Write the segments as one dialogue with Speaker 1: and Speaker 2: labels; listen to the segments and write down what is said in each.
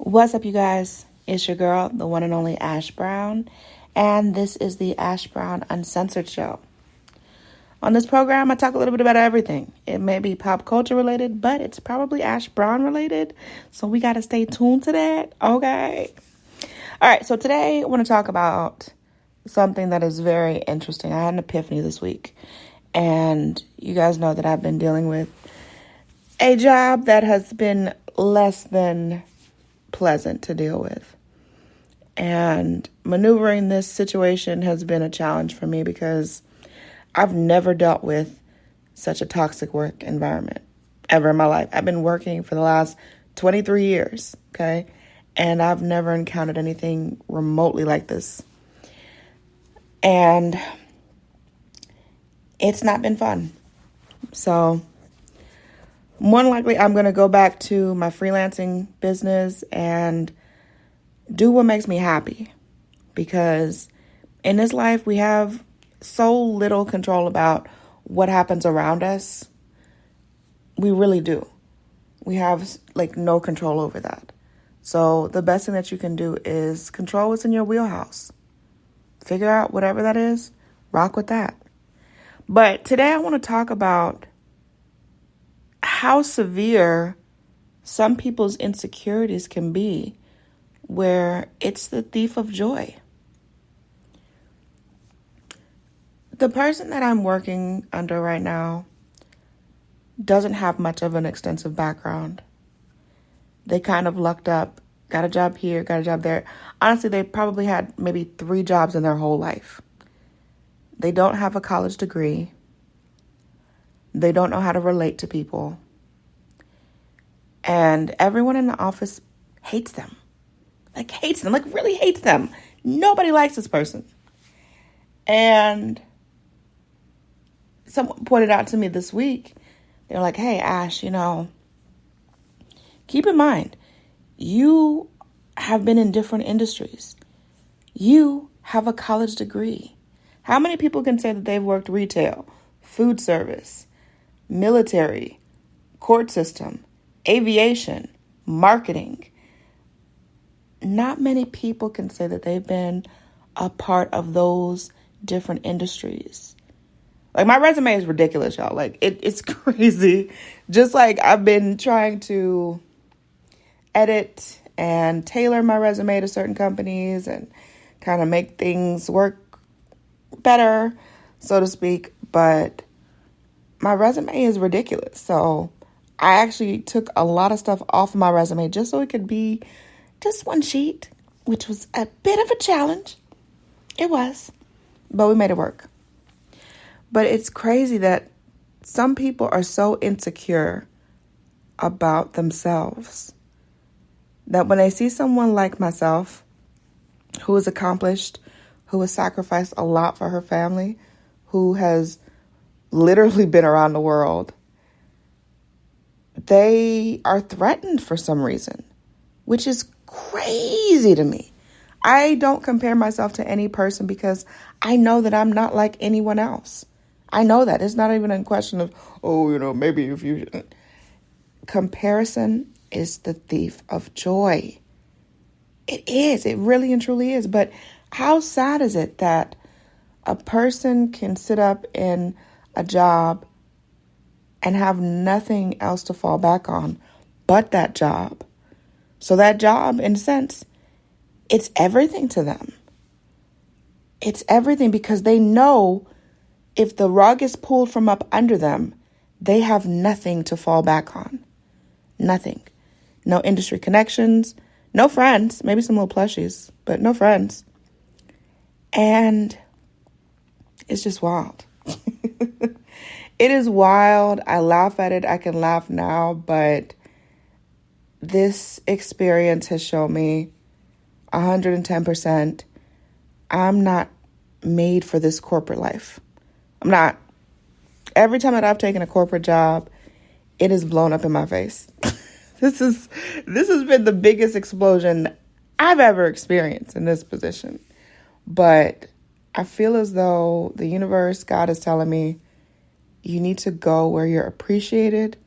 Speaker 1: What's up, you guys? It's your girl, the one and only Ash Brown, and this is the Ash Brown Uncensored Show. On this program, I talk a little bit about everything. It may be pop culture related, but it's probably Ash Brown related, so we got to stay tuned to that, okay? All right, so today I want to talk about something that is very interesting. I had an epiphany this week, and you guys know that I've been dealing with a job that has been less than pleasant to deal with. And maneuvering this situation has been a challenge for me because I've never dealt with such a toxic work environment ever in my life. I've been working for the last 23 years, okay? And I've never encountered anything remotely like this. And it's not been fun. So more than likely, I'm going to go back to my freelancing business and do what makes me happy. Because in this life, we have so little control about what happens around us. We really do. We have no control over that. So the best thing that you can do is control what's in your wheelhouse. Figure out whatever that is, rock with that. But today I want to talk about how severe some people's insecurities can be, where it's the thief of joy. The person that I'm working under right now doesn't have much of an extensive background. They kind of lucked up, got a job here, got a job there. Honestly, they probably had maybe 3 jobs in their whole life. They don't have a college degree. They don't know how to relate to people. And everyone in the office hates them. Really hates them. Nobody likes this person. And someone pointed out to me this week, they're like, hey, Ash, keep in mind, you have been in different industries. You have a college degree. How many people can say that they've worked retail, food service, military, court system, aviation, marketing? Not many people can say that they've been a part of those different industries. My resume is ridiculous, y'all. It's crazy. Just I've been trying to edit and tailor my resume to certain companies and kind of make things work better, so to speak. But my resume is ridiculous. So I actually took a lot of stuff off of my resume just so it could be just one sheet, which was a bit of a challenge. It was, but we made it work. But it's crazy that some people are so insecure about themselves that when they see someone like myself, who is accomplished, who has sacrificed a lot for her family, who has literally been around the world, they are threatened for some reason, which is crazy to me. I don't compare myself to any person because I know that I'm not like anyone else. I know that. It's not even a question of, maybe if you... Comparison is the thief of joy. It is. It really and truly is. But how sad is it that a person can sit up in a job and have nothing else to fall back on but that job? So that job, in a sense, it's everything to them. It's everything because they know if the rug is pulled from up under them, they have nothing to fall back on. Nothing. No industry connections, no friends, maybe some little plushies, but no friends. And it's just wild. It is wild. I laugh at it. I can laugh now, but this experience has shown me 110% I'm not made for this corporate life. I'm not. Every time that I've taken a corporate job, it is blown up in my face. This has been the biggest explosion I've ever experienced in this position. But I feel as though the universe, God is telling me, you need to go where you're appreciated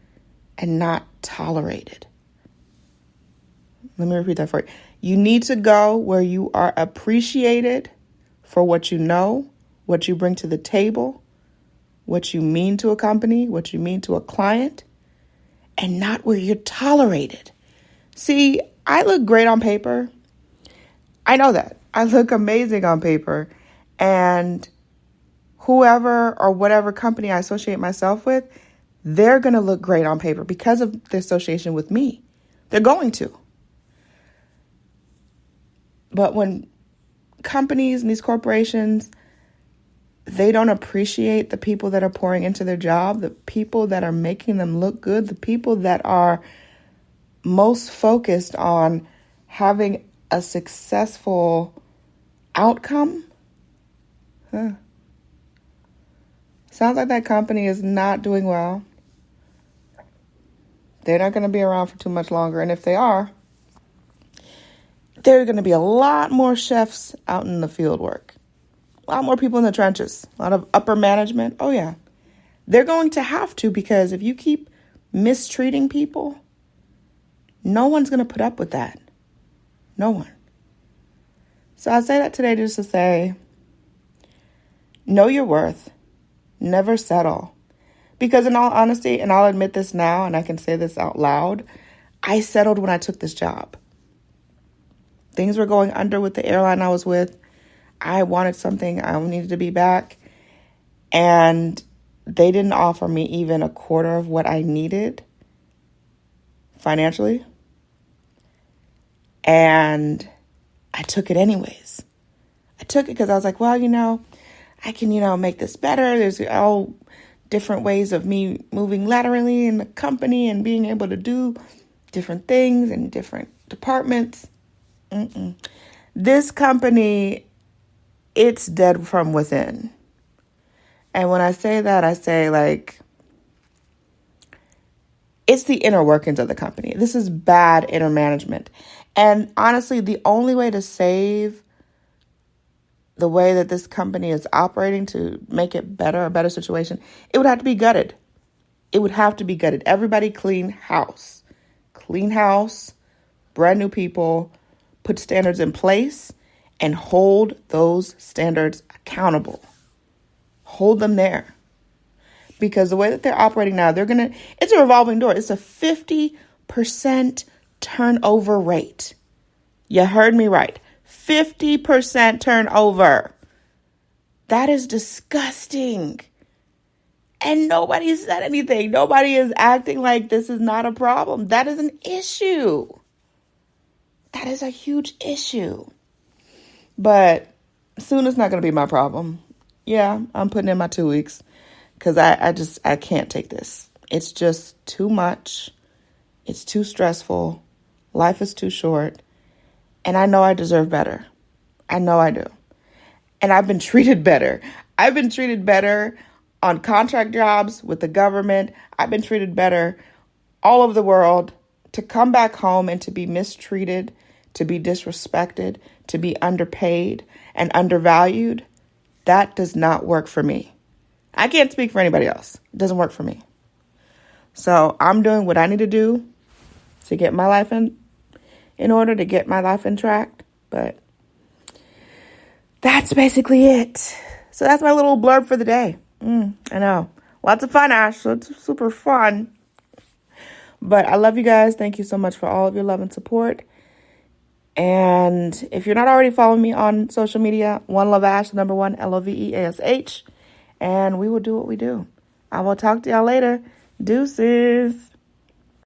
Speaker 1: and not tolerated. Let me repeat that for you. You need to go where you are appreciated for what you know, what you bring to the table, what you mean to a company, what you mean to a client, and not where you're tolerated. See, I look great on paper. I know that. I look amazing on paper. And whoever or whatever company I associate myself with, they're going to look great on paper because of the association with me. They're going to. But when companies and these corporations, they don't appreciate the people that are pouring into their job, the people that are making them look good, the people that are most focused on having a successful outcome. Sounds like that company is not doing well. They're not going to be around for too much longer. And if they are, there are going to be a lot more chefs out in the field work. A lot more people in the trenches. A lot of upper management. Oh, yeah. They're going to have to, because if you keep mistreating people, no one's going to put up with that. No one. So I say that today just to say, know your worth. Never settle. Because in all honesty, and I'll admit this now, and I can say this out loud, I settled when I took this job. Things were going under with the airline I was with. I wanted something. I needed to be back. And they didn't offer me even a quarter of what I needed financially. And I took it anyways. I took it because I was like, well, I can, make this better. There's all different ways of me moving laterally in the company and being able to do different things in different departments. This company, it's dead from within. And when I say that, I say it's the inner workings of the company. This is bad inner management. And honestly, the only way to save the way that this company is operating to make it better, a better situation, it would have to be gutted. It would have to be gutted. Everybody clean house. Clean house, brand new people, put standards in place, and hold those standards accountable. Hold them there. Because the way that they're operating now, it's a revolving door. It's a 50% turnover rate. You heard me right. 50% turnover. That is disgusting. And nobody said anything. Nobody is acting like this is not a problem. That is an issue. That is a huge issue. But soon it's not going to be my problem. Yeah, I'm putting in my 2 weeks because I can't take this. It's just too much. It's too stressful. Life is too short. And I know I deserve better. I know I do. And I've been treated better. I've been treated better on contract jobs with the government. I've been treated better all over the world. To come back home and to be mistreated, to be disrespected, to be underpaid and undervalued, that does not work for me. I can't speak for anybody else. It doesn't work for me. So I'm doing what I need to do to get my life in order, to get my life in track. But that's basically it. So that's my little blurb for the day. I know. Lots of fun, Ash. So it's super fun. But I love you guys. Thank you so much for all of your love and support. And if you're not already following me on social media, One Love Ash, number 1, LOVEASH. And we will do what we do. I will talk to y'all later. Deuces.